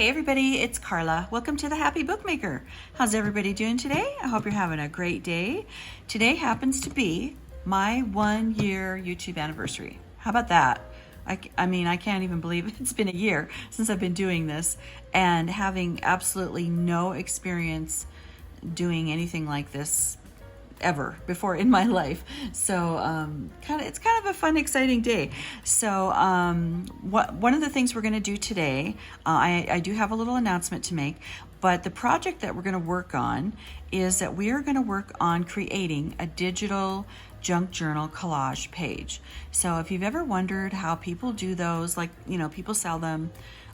Hey everybody, it's Carla. Welcome to the Happy Bookmaker. How's everybody doing today? I hope you're having a great day. Today happens to be my 1 year YouTube anniversary. How about that? I mean, I can't even believe it's been a year since I've been doing this and having absolutely no experience doing anything like this ever before in my life. So it's kind of a fun, exciting day. So one of the things we're going to do today, I do have a little announcement to make, but the project that we're going to work on is that we are going to work on creating a digital junk journal collage page. So if you've ever wondered how people do those, like, people sell them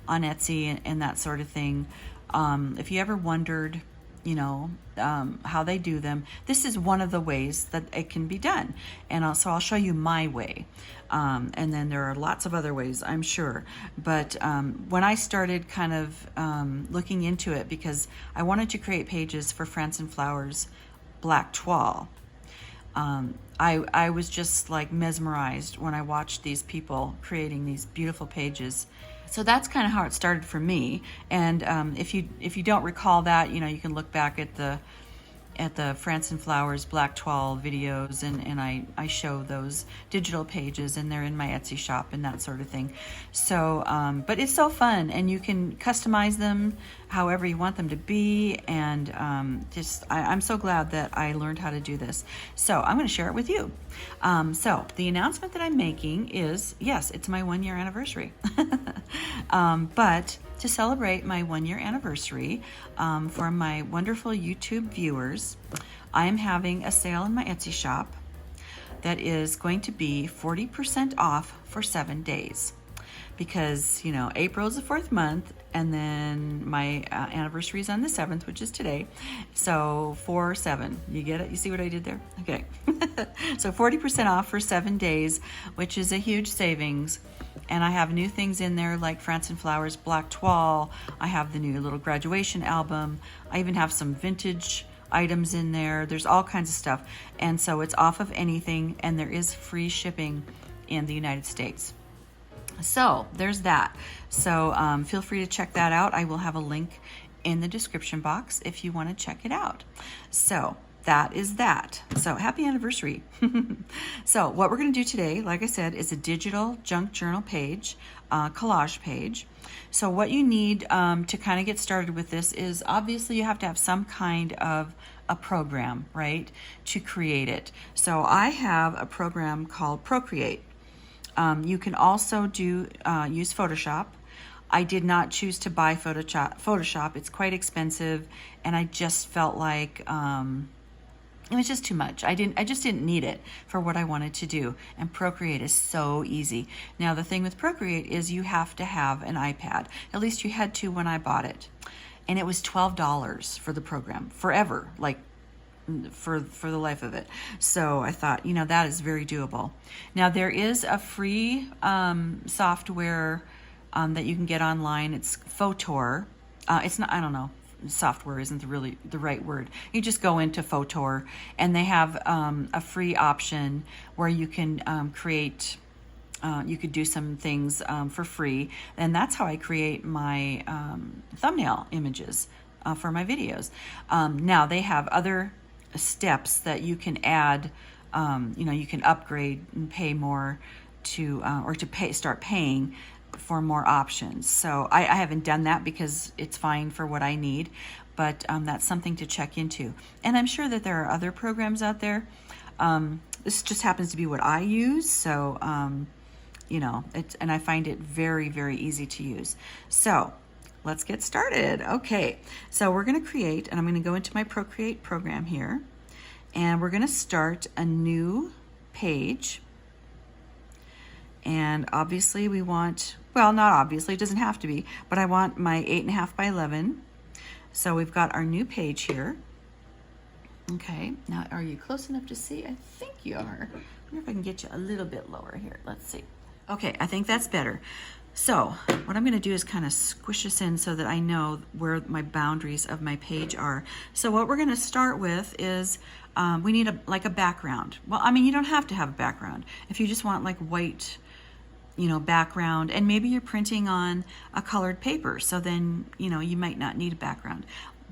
on Etsy and that sort of thing. If you ever wondered how they do them, this is one of the ways that it can be done. And also I'll show you my way. And then there are lots of other ways, I'm sure. But when I started kind of looking into it, because I wanted to create pages for France and Flowers Black Toile, I was just like mesmerized when I watched these people creating these beautiful pages. So that's kind of how it started for me. And if you don't recall that, you can look back at the France and Flowers Black Toile videos, and I show those digital pages, and they're in my Etsy shop and that sort of thing. So, but it's so fun, and you can customize them however you want them to be, and I'm so glad that I learned how to do this. So I'm going to share it with you. So the announcement that I'm making is, yes, it's my 1 year anniversary. But to celebrate my 1 year anniversary, for my wonderful YouTube viewers, I am having a sale in my Etsy shop that is going to be 40% off for 7 days. Because, April is the 4th month, and then my anniversary is on the 7th, which is today. So 4-7, you get it? You see what I did there? Okay. So 40% off for 7 days, which is a huge savings. And I have new things in there like France and Flowers Black Toile. I have the new little graduation album. I even have some vintage items in there. There's all kinds of stuff. And so it's off of anything, and there is free shipping in the United States. So there's that. So feel free to check that out. I will have a link in the description box if you want to check it out. So that is that. So happy anniversary. So what we're going to do today, like I said, is a digital junk journal page, collage page. So what you need to kind of get started with this is, obviously you have to have some kind of a program, right, to create it. So I have a program called Procreate. You can also use Photoshop. I did not choose to buy Photoshop. It's quite expensive, and I just felt like it was just too much. I just didn't need it for what I wanted to do. And Procreate is so easy. Now the thing with Procreate is you have to have an iPad. At least you had to when I bought it, and it was $12 for the program forever, like for the life of it. So I thought, that is very doable. Now there is a free software that you can get online. It's Photor. It's not, I don't know, software isn't really the right word. You just go into Photor, and they have a free option where you can create, you could do some things for free. And that's how I create my thumbnail images for my videos. Now they have other steps that you can add. You can upgrade and pay more to start paying for more options. So I haven't done that because it's fine for what I need, but that's something to check into. And I'm sure that there are other programs out there. This just happens to be what I use, so and I find it very, very easy to use. So let's get started. Okay, so we're going to create, and I'm going to go into my Procreate program here, and we're going to start a new page. And obviously we want, well, not obviously, it doesn't have to be, but I want my 8.5 by 11. So we've got our new page here. Okay, now are you close enough to see? I think you are. I wonder if I can get you a little bit lower here. Let's see. Okay, I think that's better. So what I'm going to do is kind of squish this in so that I know where my boundaries of my page are. So what we're going to start with is we need a background. Well, I mean, you don't have to have a background. If you just want like white you know, background, and maybe you're printing on a colored paper, so then, you know, you might not need a background.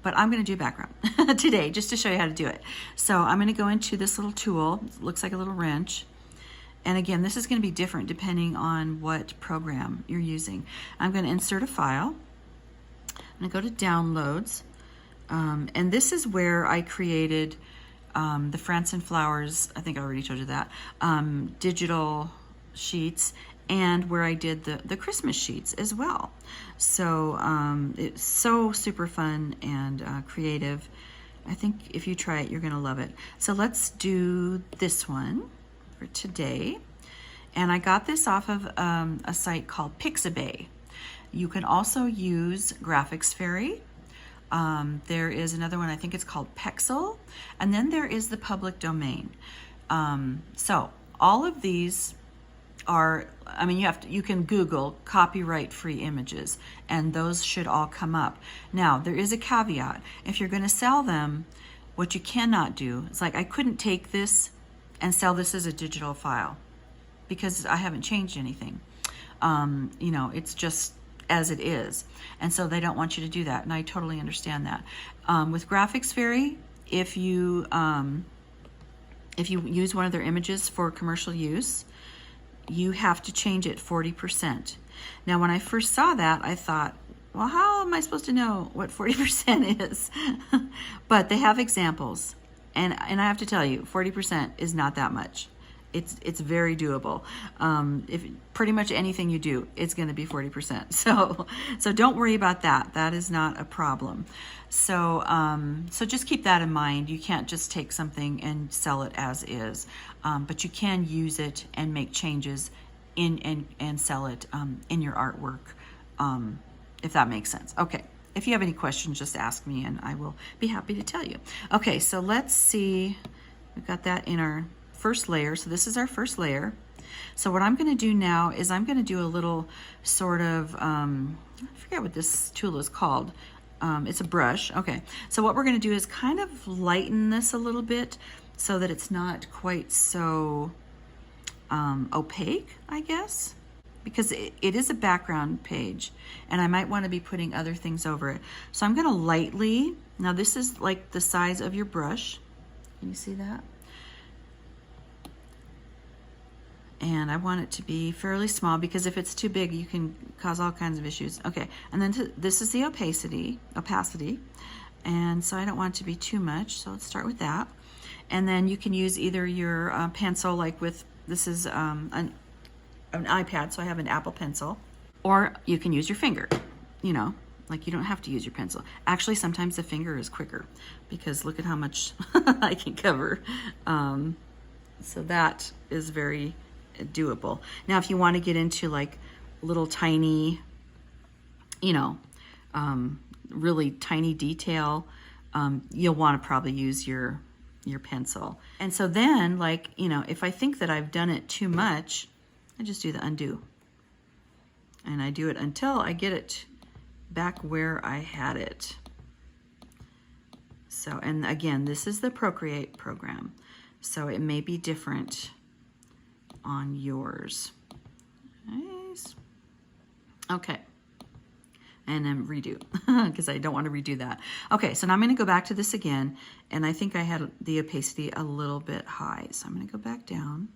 But I'm going to do background today just to show you how to do it. So I'm going to go into this little tool. It looks like a little wrench. And again, this is going to be different depending on what program you're using. I'm going to insert a file. I'm going to go to downloads. And this is where I created the France and Flowers, I think I already told you that, digital sheets, and where I did the Christmas sheets as well. So it's so super fun and creative. I think if you try it, you're gonna love it. So let's do this one for today. And I got this off of a site called Pixabay. You can also use Graphics Fairy. There is another one, I think it's called Pexel, and then there is the public domain. So all of these are, I mean, you can Google copyright-free images, and those should all come up. Now, there is a caveat. If you're going to sell them, what you cannot do, it's like I couldn't take this and sell this as a digital file because I haven't changed anything. You know, it's just as it is, and so they don't want you to do that, and I totally understand that. With Graphics Fairy, if you use one of their images for commercial use, you have to change it 40%. Now, when I first saw that, I thought, well, how am I supposed to know what 40% is? But they have examples, and I have to tell you, 40% is not that much. It's very doable. If pretty much anything you do, it's going to be 40%. So don't worry about that. That is not a problem. So just keep that in mind. You can't just take something and sell it as is, but you can use it and make changes and sell it in your artwork, if that makes sense. Okay. If you have any questions, just ask me and I will be happy to tell you. Okay, so let's see. We've got that in our first layer. So this is our first layer. So what I'm going to do now is I'm going to do a little sort of, I forget what this tool is called. It's a brush. Okay. So what we're going to do is kind of lighten this a little bit so that it's not quite so opaque, I guess, because it is a background page and I might want to be putting other things over it. So I'm going to lightly, now this is like the size of your brush. Can you see that? And I want it to be fairly small because if it's too big, you can cause all kinds of issues. Okay, and then this is the opacity, and so I don't want it to be too much, so let's start with that. And then you can use either your pencil, like with, this is an iPad, so I have an Apple Pencil, or you can use your finger, you know, like you don't have to use your pencil. Actually, sometimes the finger is quicker because look at how much I can cover. So that is very doable. Now, if you want to get into like little tiny, you know, really tiny detail, you'll want to probably use your pencil. And so then, like, you know, if I think that I've done it too much, I just do the undo. And I do it until I get it back where I had it. So, and again, this is the Procreate program, so it may be different on yours. Nice. Okay. And then redo, because I don't want to redo that. Okay, so now I'm going to go back to this again, and I think I had the opacity a little bit high, so I'm going to go back down.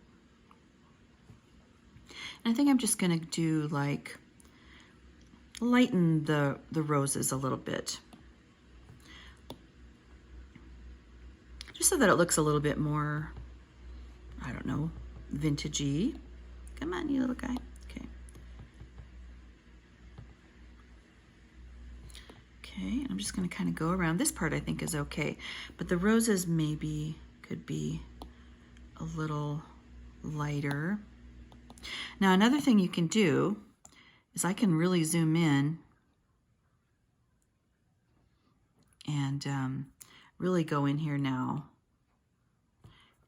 And I think I'm just going to do like, lighten the roses a little bit. Just so that it looks a little bit more, I don't know, vintagey. Come on, you little guy. Okay. Okay, I'm just going to kind of go around. This part I think is okay, but the roses maybe could be a little lighter. Now, another thing you can do is I can really zoom in and really go in here now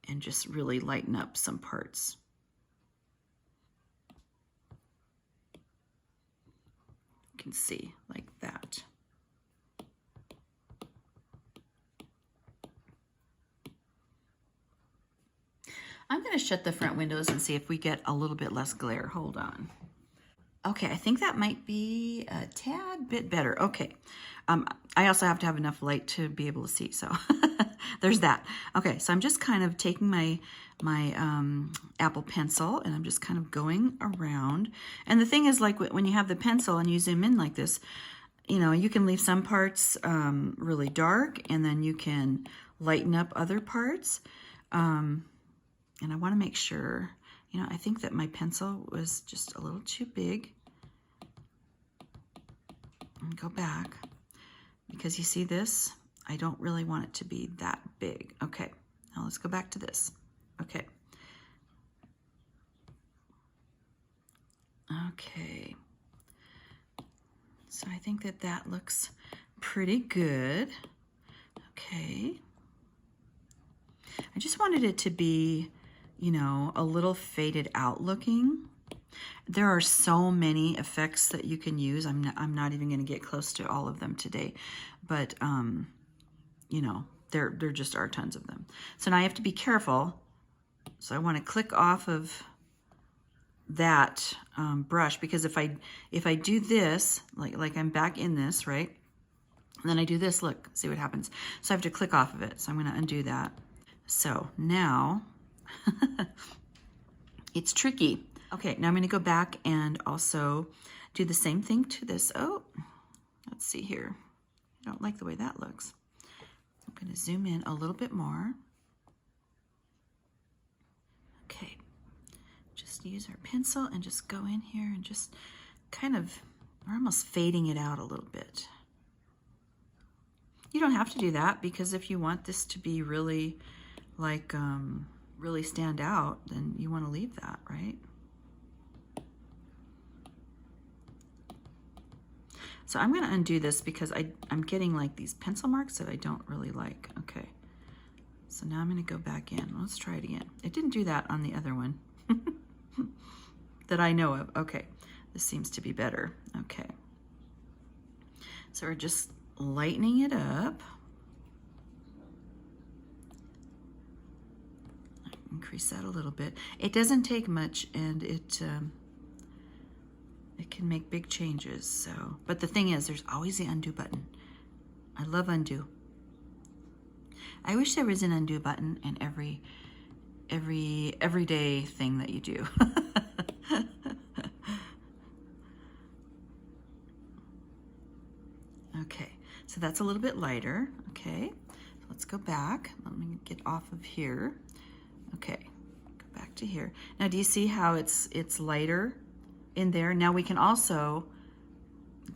and just really lighten up some parts. You can see like that. I'm going to shut the front windows and see if we get a little bit less glare. Hold on. Okay, I think that might be a tad bit better. Okay, I also have to have enough light to be able to see, so there's that. Okay, so I'm just kind of taking my Apple Pencil, and I'm just kind of going around. And the thing is, like when you have the pencil and you zoom in like this, you know, you can leave some parts really dark, and then you can lighten up other parts. And I want to make sure. You know, I think that my pencil was just a little too big. And go back, because you see this? I don't really want it to be that big. Okay, now let's go back to this. Okay. Okay. So I think that that looks pretty good. Okay. I just wanted it to be, you know, a little faded out looking. There are so many effects that you can use. I'm not even going to get close to all of them today, but you know, there just are tons of them. So now I have to be careful. So I want to click off of that brush, because if I do this, like I'm back in this, right? And then I do this, look, see what happens. So I have to click off of it. So I'm going to undo that. So now it's tricky. Okay, now I'm going to go back and also do the same thing to this. Oh, let's see here. I don't like the way that looks. I'm going to zoom in a little bit more. Okay, just use our pencil and just go in here and just kind of, we're almost fading it out a little bit. You don't have to do that, because if you want this to be really like really stand out, then you want to leave that, right? So I'm going to undo this because I'm getting like these pencil marks that I don't really like. Okay, so now I'm going to go back in. Let's try it again. It didn't do that on the other one that I know of. Okay, this seems to be better. Okay, so we're just lightening it up. Increase that a little bit. It doesn't take much, and it can make big changes. So, but the thing is, there's always the undo button. I love undo. I wish there was an undo button in everyday thing that you do. Okay, so that's a little bit lighter. Okay, so let's go back. Let me get off of here. Okay, go back to here. Now, do you see how it's lighter in there? Now we can also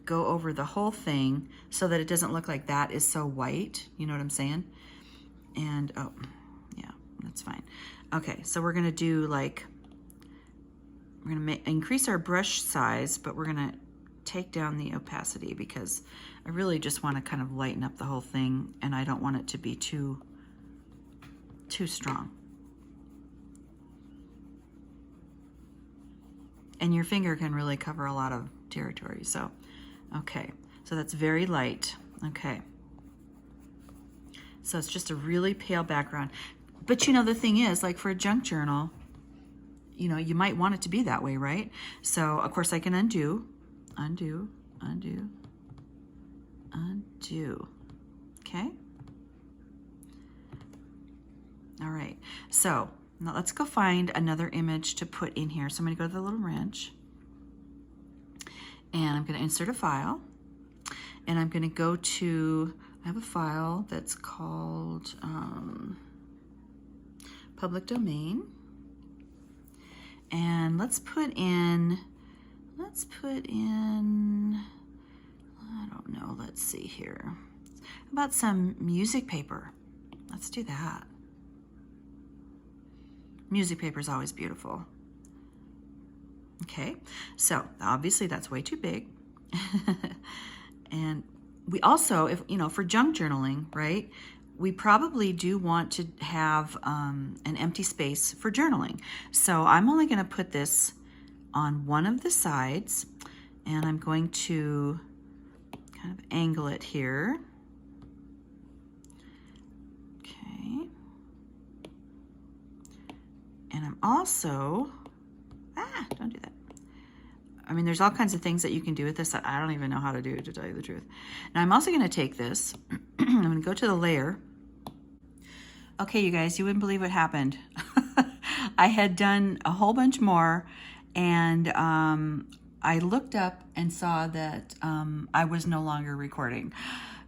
go over the whole thing so that it doesn't look like that is so white. You know what I'm saying? And, oh, yeah, that's fine. Okay, so we're gonna do like, we're gonna increase our brush size, but we're gonna take down the opacity, because I really just wanna kind of lighten up the whole thing, and I don't want it to be too strong. And your finger can really cover a lot of territory. So, okay, so that's very light. Okay, so it's just a really pale background. But you know, the thing is, like for a junk journal, you know, you might want it to be that way, right? So of course I can undo, undo, undo, undo. Okay. All right, so now let's go find another image to put in here. So I'm going to go to the little wrench, and I'm going to insert a file, and I'm going to go to, I have a file that's called public domain, and let's put in, I don't know, let's see here. How about some music paper? Let's do that. Music paper is always beautiful. Okay, so obviously that's way too big. And we also, if you know, for junk journaling, right, we probably do want to have an empty space for journaling. So I'm only going to put this on one of the sides, and I'm going to kind of angle it here. Okay. And I'm also, don't do that. I mean, there's all kinds of things that you can do with this that I don't even know how to do, to tell you the truth. Now I'm also gonna take this, I'm gonna go to the layer. Okay, you guys, you wouldn't believe what happened. I had done a whole bunch more, and I looked up and saw that I was no longer recording.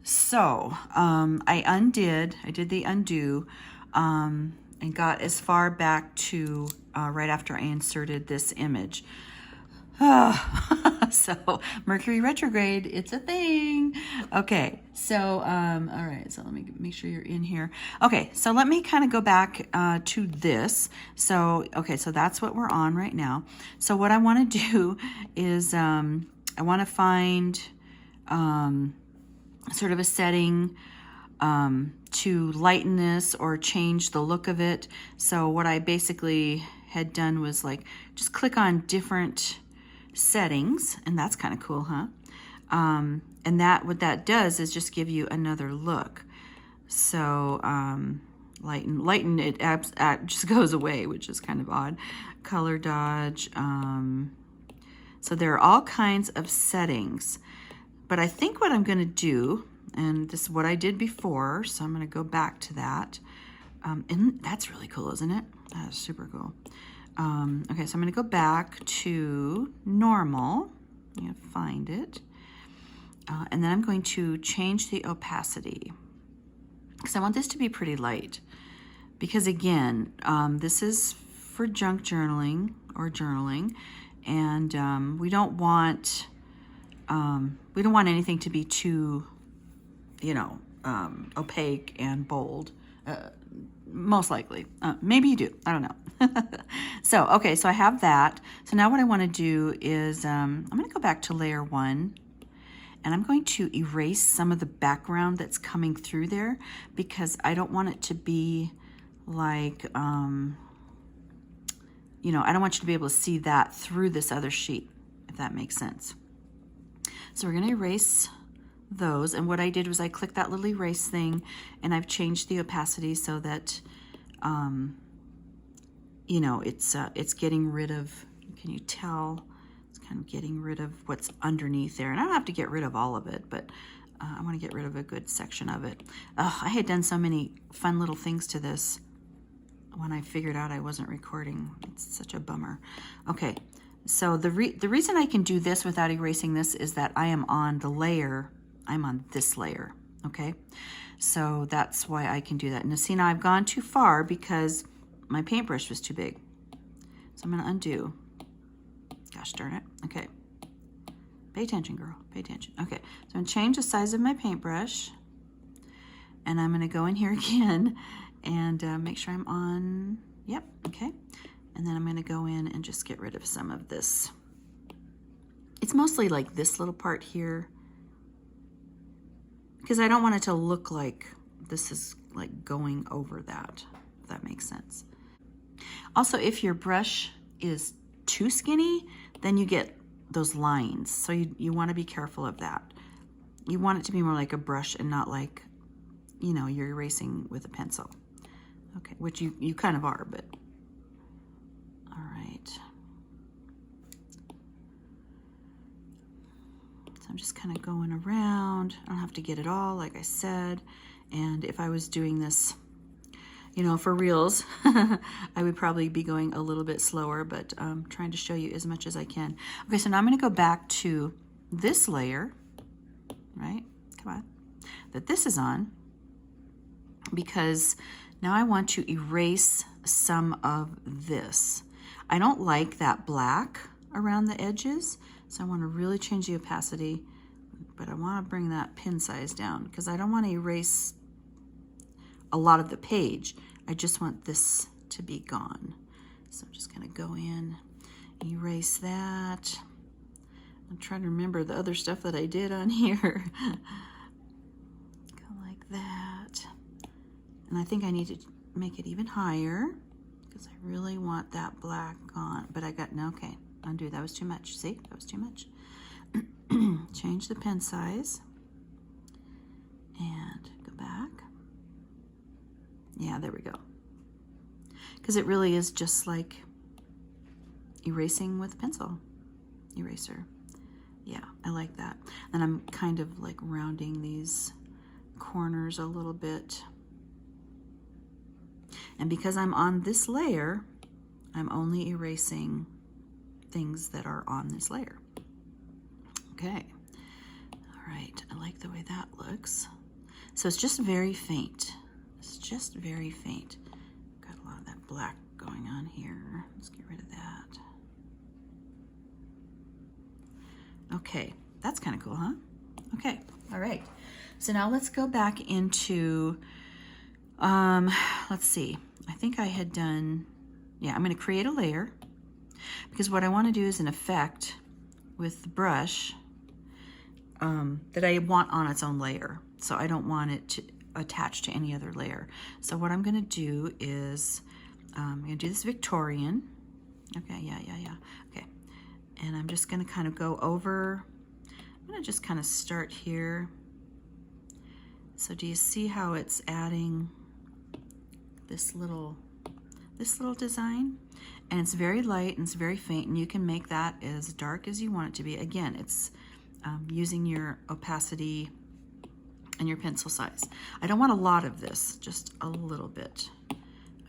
So I did the undo, and got as far back to right after I inserted this image. So Mercury retrograde, it's a thing. Okay, so all right, so let me make sure you're in here. Okay, so let me kind of go back to this. So okay, so that's what we're on right now. So what I want to do is I want to find sort of a setting to lighten this or change the look of it. So what I basically had done was like just click on different settings, and that's kind of cool, huh? And that what that does is just give you another look. So lighten it just goes away, which is kind of odd. Color dodge. So there are all kinds of settings, but I think what I'm going to do, and this is what I did before, so I'm going to go back to that. And that's really cool, isn't it? That is super cool. Okay, so I'm going to go back to normal. I'm going to find it. And then I'm going to change the opacity, because I want this to be pretty light. Because again, this is for junk journaling or journaling, and we don't want anything to be too, opaque and bold. Most likely. Maybe you do. I don't know. So, okay, so I have that. So now what I want to do is I'm going to go back to layer 1, and I'm going to erase some of the background that's coming through there, because I don't want it to be like, I don't want you to be able to see that through this other sheet, if that makes sense. So we're going to erase those, and what I did was I clicked that little erase thing, and I've changed the opacity so that it's getting rid of, can you tell, it's kind of getting rid of what's underneath there. And I don't have to get rid of all of it, but I want to get rid of a good section of it. I had done so many fun little things to this when I figured out I wasn't recording. It's such a bummer. Okay, so the reason I can do this without erasing this is that I am on the layer. I'm on this layer, okay? So that's why I can do that. Now see, now I've gone too far because my paintbrush was too big. So I'm gonna undo. Gosh darn it, okay. Pay attention, girl, pay attention. Okay, so I'm gonna change the size of my paintbrush, and I'm gonna go in here again and make sure I'm on, yep, okay. And then I'm gonna go in and just get rid of some of this. It's mostly like this little part here, because I don't want it to look like this is like going over that, if that makes sense. Also, if your brush is too skinny, then you get those lines. So you want to be careful of that. You want it to be more like a brush and not like, you're erasing with a pencil. Okay, which you kind of are, but all right. So I'm just kind of going around. I don't have to get it all, like I said. And if I was doing this, for reels, I would probably be going a little bit slower, but I'm trying to show you as much as I can. Okay, so now I'm going to go back to this layer, right? Come on. That this is on, because now I want to erase some of this. I don't like that black around the edges, so I want to really change the opacity, but I want to bring that pin size down because I don't want to erase a lot of the page. I just want this to be gone. So I'm just going to go in, erase that. I'm trying to remember the other stuff that I did on here. Go like that. And I think I need to make it even higher because I really want that black on. But I got, no, okay, undo. That was too much. See, that was too much. Change the pen size and go back. Yeah, there we go. because it really is just like erasing with pencil eraser. Yeah, I like that. And I'm kind of like rounding these corners a little bit. And because I'm on this layer, I'm only erasing things that are on this layer. Okay, all right, I like the way that looks. So it's just very faint. It's just very faint. Got a lot of that black going on here. Let's get rid of that. Okay, that's kind of cool, huh? Okay, all right. So now let's go back into, let's see. I think I had done, yeah, I'm gonna create a layer because what I wanna do is an effect with the brush that I want on its own layer. So I don't want it to attach to any other layer. So what I'm gonna do is, I'm gonna do this Victorian. Okay, yeah. Okay, and I'm just gonna kind of go over, I'm gonna just kind of start here. So do you see how it's adding this little design? And it's very light and it's very faint, and you can make that as dark as you want it to be. Again, it's using your opacity and your pencil size. I don't want a lot of this, just a little bit.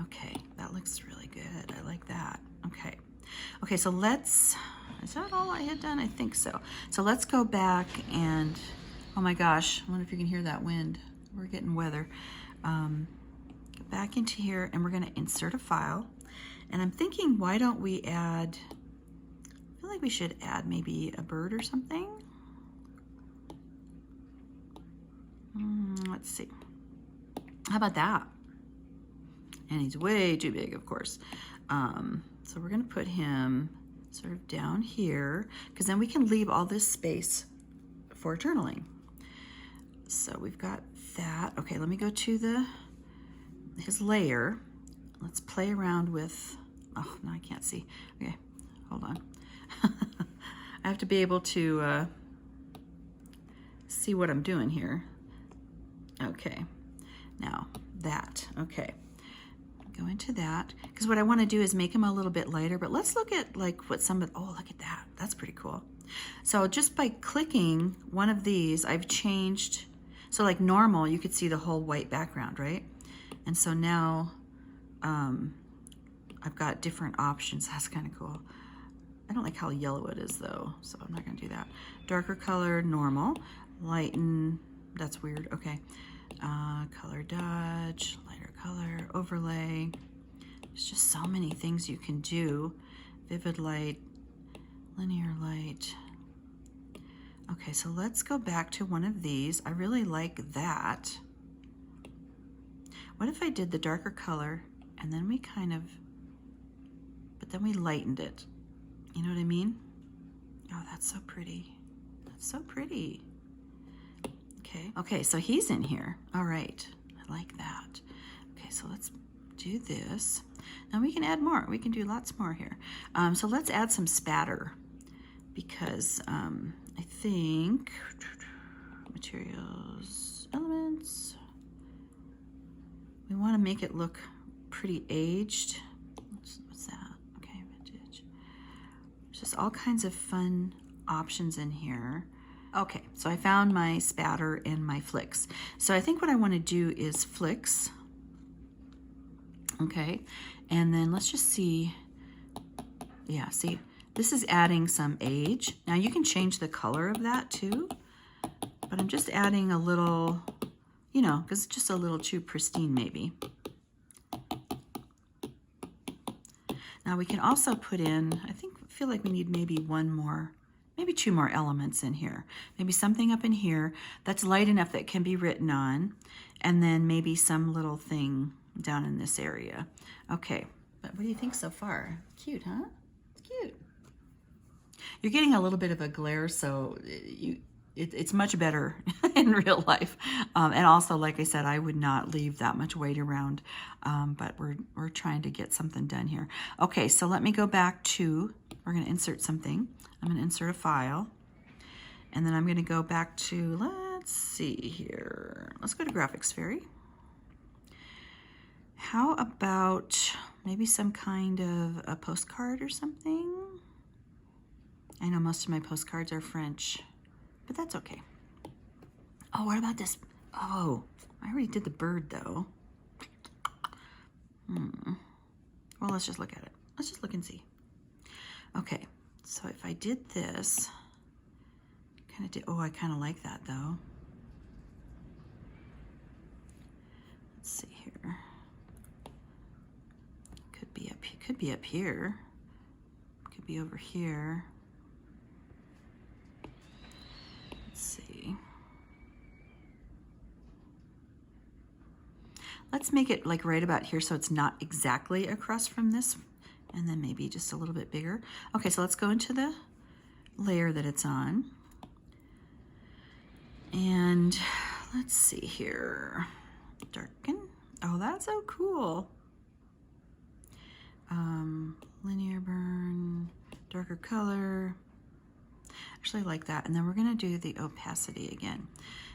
Okay, that looks really good. I like that. Okay, so let's, is that all I had done? I think so. So let's go back and, oh my gosh, I wonder if you can hear that wind. We're getting weather. Get back into here and we're gonna insert a file. And I'm thinking, why don't we add, I feel like we should add maybe a bird or something. Let's see. How about that? And he's way too big, of course. So we're gonna put him sort of down here, because then we can leave all this space for journaling. So we've got that. Okay, let me go to his layer. Let's play around with, oh, no, I can't see. Okay, hold on. I have to be able to see what I'm doing here. Okay, now that, okay. Go into that, because what I want to do is make him a little bit lighter, but let's look at like what some of, oh, look at that. That's pretty cool. So just by clicking one of these, I've changed, so like normal, you could see the whole white background, right? And so now I've got different options. That's kind of cool. I don't like how yellow it is though, so I'm not gonna do that. Darker color, normal, lighten, that's weird, okay. Color dodge, lighter color, overlay. There's just so many things you can do. Vivid light, linear light. Okay, so let's go back to one of these. I really like that. What if I did the darker color and then we kind of, but then we lightened it. You know what I mean? Oh, that's so pretty. That's so pretty. Okay, so he's in here. All right, I like that. Okay, so let's do this. Now we can add more. We can do lots more here. So let's add some spatter, because I think materials, elements, we want to make it look pretty aged. What's that? Okay, vintage. There's just all kinds of fun options in here. Okay, so I found my spatter and my flicks. So I think what I want to do is flicks. Okay, and then let's just see. Yeah, see, this is adding some age. Now you can change the color of that too, but I'm just adding a little, you know, because it's just a little too pristine maybe. Now we can also put in, I feel like we need maybe one more, maybe two more elements in here. Maybe something up in here that's light enough that can be written on, and then maybe some little thing down in this area. Okay, but what do you think so far? Cute, huh? It's cute. You're getting a little bit of a glare, so it's much better in real life. And also, like I said, I would not leave that much weight around, but we're trying to get something done here. Okay, so let me go back to, we're gonna insert something. I'm gonna insert a file, and then I'm gonna go back to, let's see here. Let's go to Graphics Fairy. How about maybe some kind of a postcard or something. I know most of my postcards are French, but that's okay. Oh, what about this? Oh, I already did the bird though. Well, let's just look at it. Let's just look and see. Okay, so if I did this, oh, I kind of like that though. Let's see here. Could be up here. Could be over here. Let's see. Let's make it like right about here so it's not exactly across from this, and then maybe just a little bit bigger. Okay, so let's go into the layer that it's on. And let's see here. Darken. Oh, that's so cool. Linear burn, darker color. Actually, I like that. And then we're going to do the opacity again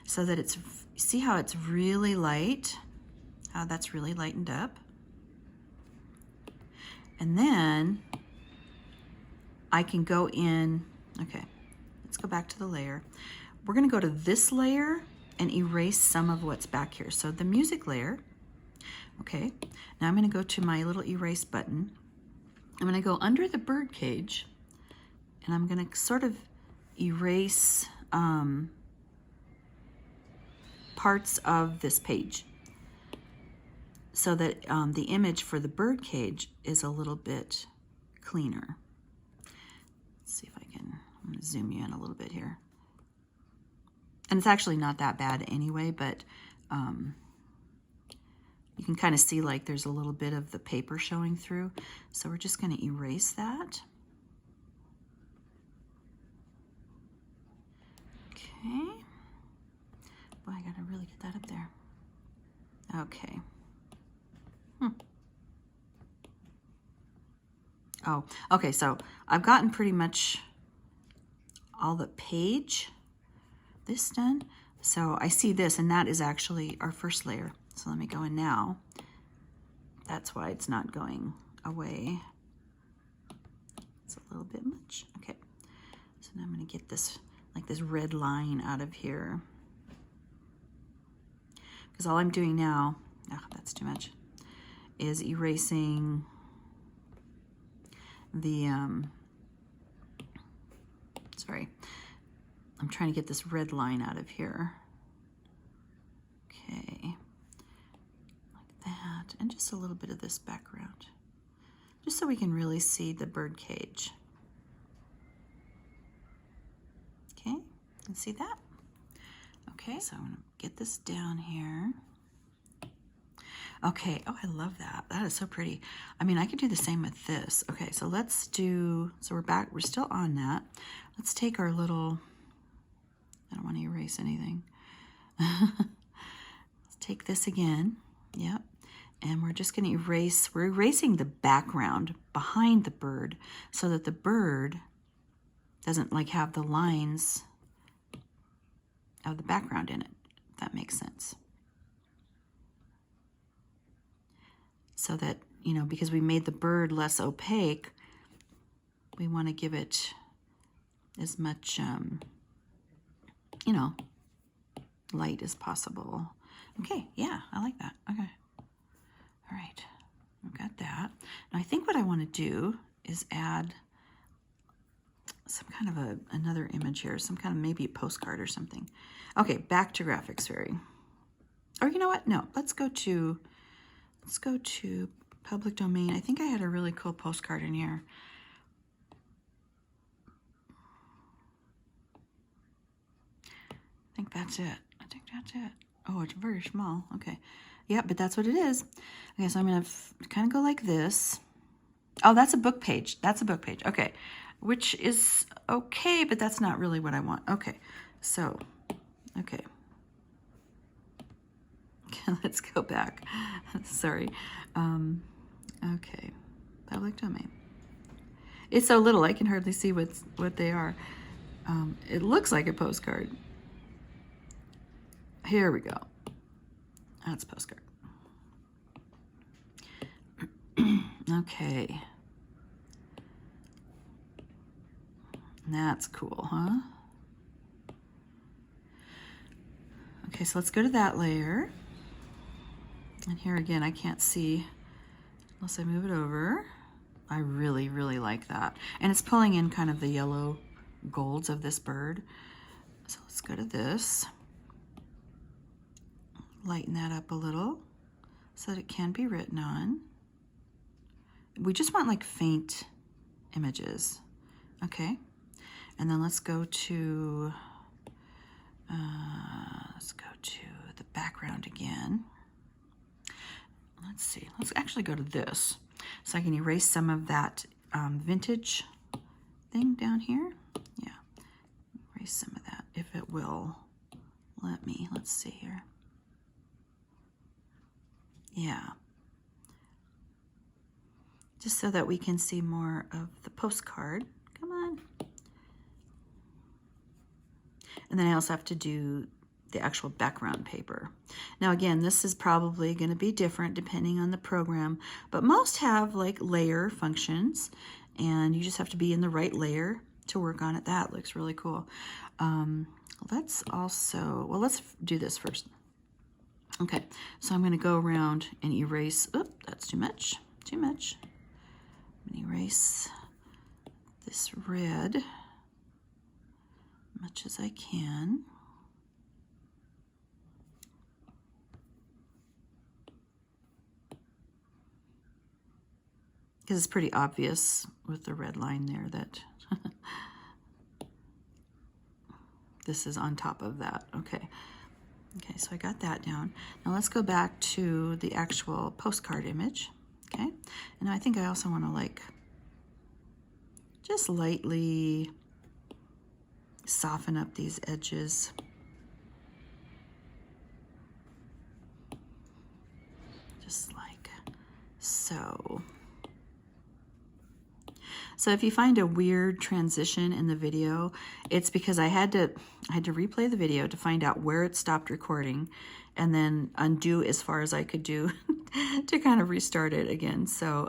so that it's, see how it's really light? How that's really lightened up. And then I can go in, okay, let's go back to the layer. We're going to go to this layer and erase some of what's back here. So the music layer, okay, now I'm going to go to my little erase button. I'm going to go under the bird cage and I'm going to sort of erase parts of this page so that the image for the bird cage is a little bit cleaner. Let's see if I can, I'm going to zoom you in a little bit here. And it's actually not that bad anyway, but you can kind of see like there's a little bit of the paper showing through. So we're just going to erase that. Okay. Boy, I got to really get that up there. Okay. Oh, okay, so I've gotten pretty much all the page, this done. So I see this, and that is actually our first layer. So let me go in now. That's why it's not going away. It's a little bit much. Okay, so now I'm going to get this, like this red line out of here. Because all I'm doing now, oh, that's too much, is erasing the, sorry, I'm trying to get this red line out of here. Okay, like that, and just a little bit of this background, just so we can really see the bird cage. Okay, you can see that? Okay, so I'm gonna get this down here. Okay, oh, I love that. That is so pretty. I mean, I could do the same with this. Okay, so let's do, so we're back, we're still on that. Let's take our little, I don't want to erase anything. Let's take this again, yep. And we're just gonna erase, we're erasing the background behind the bird so that the bird doesn't like have the lines of the background in it, if that makes sense. So that, you know, because we made the bird less opaque, we want to give it as much, you know, light as possible. Okay, yeah, I like that. Okay. All right, I've got that. Now I think what I want to do is add some kind of another image here, some kind of maybe a postcard or something. Okay, back to Graphics Fairy. Or you know what? No, let's go to public domain. I think I had a really cool postcard in here. I think that's it. I think that's it. Oh, it's very small. Okay. Yeah, but that's what it is. Okay, so I'm going to kind of go like this. Oh, that's a book page. That's a book page. Okay. Which is okay, but that's not really what I want. Okay. So, okay. Let's go back. Sorry. Okay. Public domain. It's so little I can hardly see what they are. It looks like a postcard. Here we go. That's a postcard. Okay. That's cool, huh? Okay, so let's go to that layer. And here again, I can't see unless I move it over. I really, really like that. And it's pulling in kind of the yellow golds of this bird. So let's go to this. Lighten that up a little so that it can be written on. We just want like faint images. Okay. And then let's go to the background again. Let's see, let's actually go to this. So I can erase some of that vintage thing down here. Yeah, erase some of that if it will let me. Let's see here. Yeah. Just so that we can see more of the postcard. Come on. And then I also have to do the actual background paper. Now again, this is probably going to be different depending on the program, but most have like layer functions, and you just have to be in the right layer to work on it. That looks really cool. Let's also, well, let's do this first. Okay, so I'm going to go around and erase. Oop, that's too much. Too much. I'm going to erase this red as much as I can. Because it's pretty obvious with the red line there that this is on top of that. Okay. Okay, so I got that down. Now let's go back to the actual postcard image. Okay. And I think I also want to like just lightly soften up these edges. Just like so. So if you find a weird transition in the video, it's because I had to replay the video to find out where it stopped recording and then undo as far as I could do to kind of restart it again. So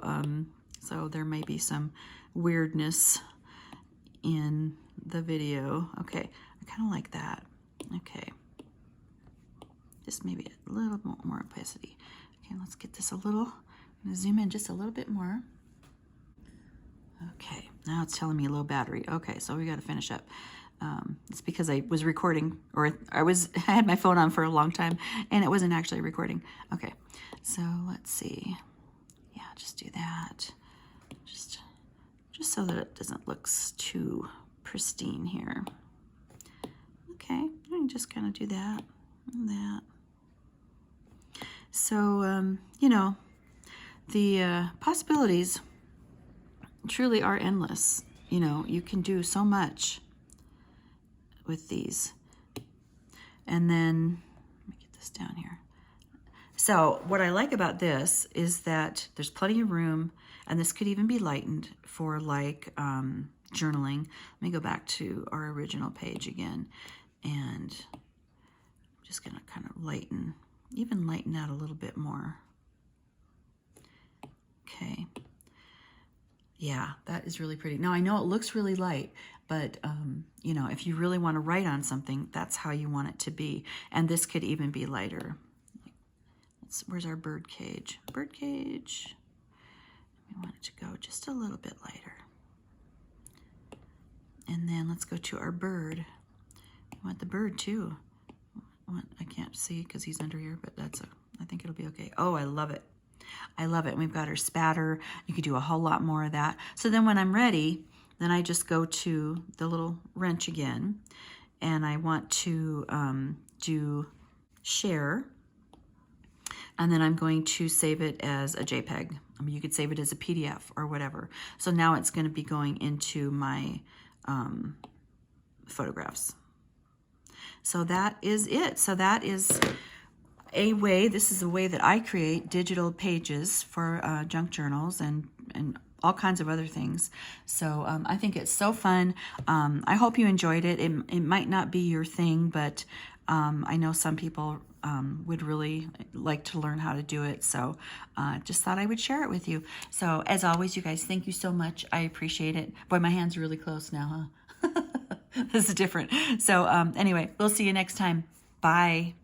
so there may be some weirdness in the video. Okay, I kind of like that. Okay. Just maybe a little more opacity. Okay, let's get this a little, I'm gonna zoom in just a little bit more. Okay, now it's telling me low battery. Okay, so we got to finish up. It's because I was recording, or I had my phone on for a long time, and it wasn't actually recording. Okay, so let's see. Yeah, just do that. Just so that it doesn't look too pristine here. Okay, you just kind of do that and that. So, you know, the possibilities truly are endless. You know, you can do so much with these. And then, let me get this down here. So what I like about this is that there's plenty of room, and this could even be lightened for like journaling. Let me go back to our original page again, and I'm just gonna kind of lighten that a little bit more. Okay. Yeah, that is really pretty. Now, I know it looks really light, but, you know, if you really want to write on something, that's how you want it to be. And this could even be lighter. Where's our bird cage? Bird cage. We want it to go just a little bit lighter. And then let's go to our bird. We want the bird, too. I can't see because he's under here, but I think it'll be okay. Oh, I love it. I love it. And we've got our spatter. You could do a whole lot more of that. So then when I'm ready, then I just go to the little wrench again, and I want to do share, and then I'm going to save it as a JPEG. I mean, you could save it as a PDF or whatever. So now it's going to be going into my photographs. So that is it. So that is a way, this is a way that I create digital pages for junk journals and all kinds of other things. So I think it's so fun. I hope you enjoyed it. It might not be your thing, but I know some people would really like to learn how to do it. So just thought I would share it with you. So as always, you guys, thank you so much. I appreciate it. Boy, my hand's really close now, huh? This is different. So anyway, we'll see you next time. Bye.